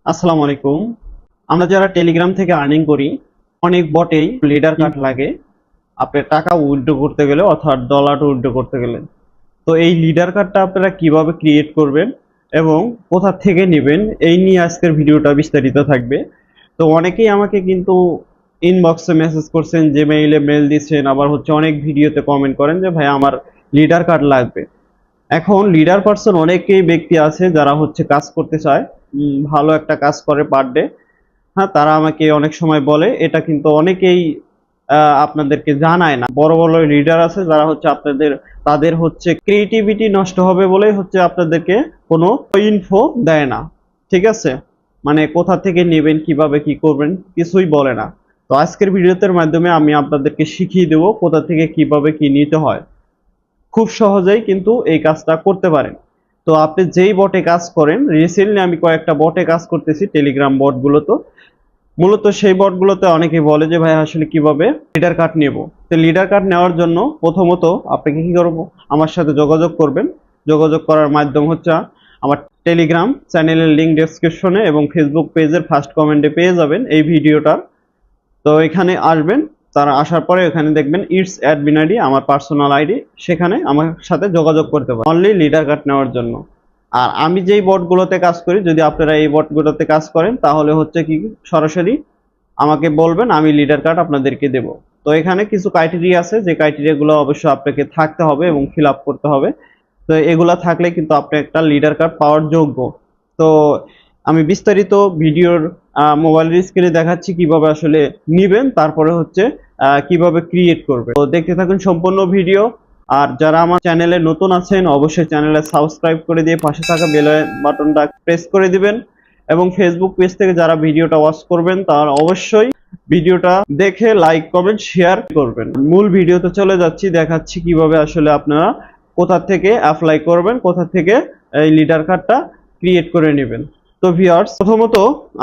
আসসালামু আলাইকুম। আমরা যারা টেলিগ্রাম থেকে আর্নিং করি, অনেক বটেই লিডার কার্ড লাগে আপনার টাকা উইথড্র করতে গেলে অর্থাৎ ডলার উইথড্র করতে গেলে। তো এই লিডার কার্ডটা আপনারা কিভাবে ক্রিয়েট করবেন এবং কোথা থেকে নেবেন এই নিয়ে আজকের ভিডিওটা বিস্তারিত থাকবে। তো অনেকেই আমাকে কিন্তু ইনবক্সে মেসেজ করছেন, জিমেইলে মেল দিচ্ছেন, আবার হচ্ছে অনেক ভিডিওতে কমেন্ট করেন যে ভাই আমার লিডার কার্ড লাগবে। এখন লিডার পার্সন অনেকেই ব্যক্তি আছে যারা হচ্ছে কাজ করতে চায়, ভালো একটা কাজ করে পার ডে। হ্যাঁ, তারা আমাকে অনেক সময় বলে, এটা কিন্তু অনেকেই আপনাদেরকে জানায় না। বড় বড় লিডার আছে যারা হচ্ছে তাদের হচ্ছে ক্রিয়েটিভিটি নষ্ট হবে বলেই হচ্ছে আপনাদেরকে কোনো ইনফো দেয় না। ঠিক আছে, মানে কোথা থেকে নেবেন, কিভাবে কি করবেন কিছুই বলে না। তো আজকের ভিডিওতে মাধ্যমে আমি আপনাদেরকে শিখিয়ে দেবো কোথা থেকে কিভাবে কি নিতে হয়। খুব সহজেই কিন্তু এই কাজটা করতে পারেন। তো আপনি যেই বটে কাজ করেন, রিসেন্টলি আমি কয়েকটা বটে কাজ করতেছি টেলিগ্রাম বটগুলোতে। মূলত সেই বটগুলোতে অনেকেই বলে যে ভাই আসলে কিভাবে লিডার কার্ড নেব। তো লিডার কার্ড নেওয়ার জন্য প্রথমত আপনাকে কি করব, আমার সাথে যোগাযোগ করবেন। যোগাযোগ করার মাধ্যম হচ্ছে আমার টেলিগ্রাম চ্যানেলের লিঙ্ক ডেসক্রিপশনে এবং ফেসবুক পেজের ফার্স্ট কমেন্টে পেয়ে যাবেন এই ভিডিওটার। তো এখানে আসবেন, তারা আসার পরে এখানে দেখবেন ইটস অ্যাডমিন আইডি, আমার পার্সোনাল আইডি, সেখানে আমার সাথে যোগাযোগ করতে পারেন অনলি লিডার কার্ড নেওয়ার জন্য। আর আমি যেই বটগুলোতে কাজ করি, যদি আপনারা এই বটগুলোতে কাজ করেন তাহলে হচ্ছে কি সরাসরি আমাকে বলবেন, আমি লিডার কার্ড আপনাদেরকে দেব। তো এখানে কিছু ক্রাইটেরিয়া আছে, যে ক্রাইটেরিয়াগুলো অবশ্যই আপনাকে থাকতে হবে এবং ফিল আপ করতে হবে। তো এগুলা থাকলে কিন্তু আপনি একটা লিডার কার্ড পাওয়ার যোগ্য। তো আমি বিস্তারিত ভিডিওর মোবাইলের স্ক্রিনে দেখাচ্ছি কিভাবে আসলে নিবেন, তারপরে হচ্ছে কিভাবে ক্রিয়েট করবেন। তো দেখতে থাকুন সম্পূর্ণ ভিডিও। আর যারা আমার চ্যানেলে নতুন আছেন অবশ্যই চ্যানেলে সাবস্ক্রাইব করে দিয়ে পাশে থাকা বেল বাটনটা প্রেস করে দিবেন। এবং ফেসবুক পেজ থেকে যারা ভিডিওটা ওয়াচ করবেন তারা অবশ্যই ভিডিওটা দেখে লাইক কমেন্ট শেয়ার করবেন। মূল ভিডিওতে চলে যাচ্ছি, দেখাচ্ছি কিভাবে আসলে আপনারা কোথা থেকে অ্যাপ্লাই করবেন, কোথা থেকে এই লিডার কার্ডটা ক্রিয়েট করে নেবেন। তো ভিউয়ার্স, প্রথমত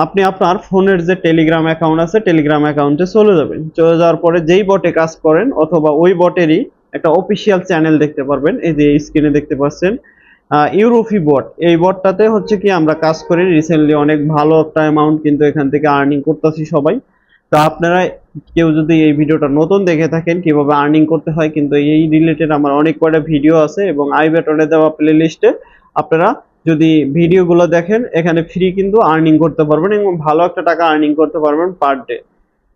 আপনি আপনার ফোনের যে টেলিগ্রাম অ্যাকাউন্ট আছে টেলিগ্রাম অ্যাকাউন্টে চলে যাবেন। চলে যাওয়ার পরে যেই বটে কাজ করেন অথবা ওই বটেরই একটা অফিসিয়াল চ্যানেল দেখতে পারবেন, এই যে স্ক্রিনে দেখতে পাচ্ছেন ইউরোফি বট। এই বটটাতে হচ্ছে কি আমরা কাজ করি রিসেন্টলি, অনেক ভালো একটা অ্যামাউন্ট কিন্তু এখান থেকে আর্নিং করতেছি সবাই। তো আপনারা কেউ যদি এই ভিডিওটা নতুন দেখে থাকেন কিভাবে আর্নিং করতে হয়, কিন্তু এই রিলেটেড আমার অনেক কয়টা ভিডিও আছে এবং আই বাটনে দেওয়া প্লে লিস্টে আপনারা যদি ভিডিওগুলো দেখেন, এখানে ফ্রি কিন্তু আর্নিং করতে পারবেন এবং ভালো একটা টাকা আর্নিং করতে পারবেন পার ডে।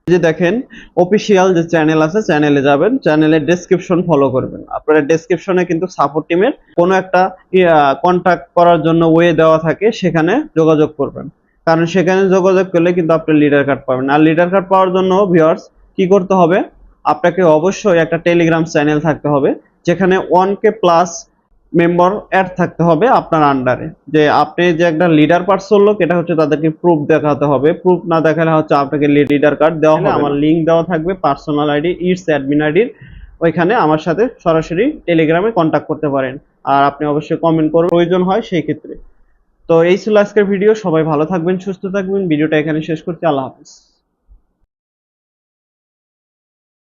যে দেখেন অফিসিয়াল যে চ্যানেল আছে চ্যানেলে যাবেন, চ্যানেলের ডেসক্রিপশন ফলো করবেন। আপনারা ডেসক্রিপশনে কিন্তু সাপোর্ট টিমের কোনো একটা কন্ট্যাক্ট করার জন্য ওয়ে দেওয়া থাকে, সেখানে যোগাযোগ করবেন। কারণ সেখানে যোগাযোগ করলে কিন্তু আপনি লিডার কার্ড পাবেন। আর লিডার কার্ড পাওয়ার জন্য ভিউয়ার্স কি করতে হবে, আপনাকে অবশ্যই একটা টেলিগ্রাম চ্যানেল থাকতে হবে, যেখানে 1K প্লাস মেম্বার অ্যাড থাকতে হবে আপনার আন্ডারে। যে আপনি যে একটা লিডার পার্সন লোক, এটা হচ্ছে তাদেরকে প্রুফ দেখাতে হবে। প্রুফ না দেখালে হচ্ছে আপনাকে লিডার কার্ড দেওয়া হবে। আমার লিংক দেওয়া থাকবে পার্সোনাল আইডি ইটস অ্যাডমিন আইডির, ওইখানে আমার সাথে সরাসরি টেলিগ্রামে কন্ট্যাক্ট করতে পারেন। আর আপনি অবশ্যই কমেন্ট করবেন প্রয়োজন হয় সেই ক্ষেত্রে। তো এই ছিল আজকের ভিডিও। সবাই ভালো থাকবেন, সুস্থ থাকবেন। ভিডিওটা এখানে শেষ করছি। আল্লাহ হাফেজ।